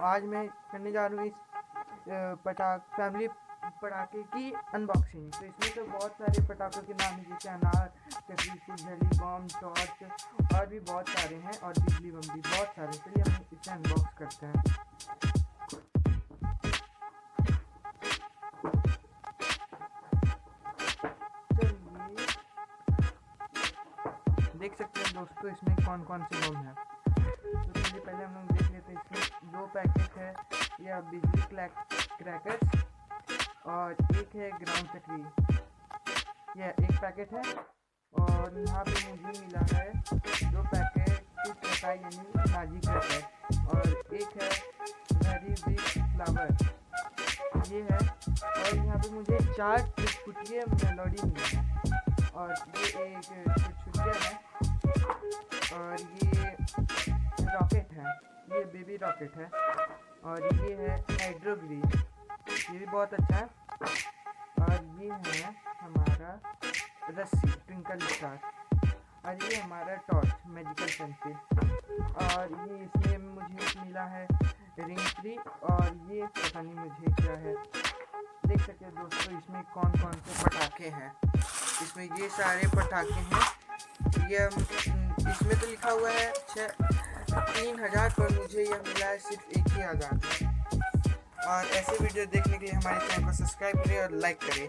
आज मैं करने जा रहा हूँ इस फैमिली पटाखे की अनबॉक्सिंग। तो इसमें तो बहुत सारे पटाखों के नाम हैं, जैसे अनार, चक्री, फुलझड़ी, बम, टॉर्च और भी बहुत सारे हैं, और बिजली बम भी बहुत सारे। चलिए हम इसे अनबॉक्स करते हैं। चलिए देख सकते हैं दोस्तों इसमें कौन कौन से बम हैं। तो चलिए पहले हम लोग देख लेते हैं। इसमें 2 पैकेट है या बिजली क्रैकर्स, और एक है ग्राउंड चक्री, यह एक पैकेट है। और यहाँ पे मुझे मिला है 2 पैकेट क्रैकर यानी नाजी क्रैकर, और एक है वेरी बिग फ्लावर, ये है। और यहाँ पे मुझे 4 चुटकुटिया मेलोडी मिली है, और ये एक चुटकुटिया है, और ये रॉकेट है, ये बेबी रॉकेट है, और ये है हाइड्रोग्रीन, ये भी बहुत अच्छा है। और ये है हमारा रस्सी ट्विंकल स्टार, और ये हमारा टॉर्च मैजिकल पेंसिल, और ये इसमें मुझे मिला है रिंग फ्री, और ये पता नहीं मुझे क्या है। देख सकते हैं दोस्तों इसमें कौन कौन से पटाखे हैं। इसमें ये सारे पटाखे हैं। ये इसमें तो लिखा हुआ है 3000, पर मुझे यह मिला है सिर्फ 1000 में। और ऐसे वीडियो देखने के लिए हमारे चैनल को सब्सक्राइब करें और लाइक करें।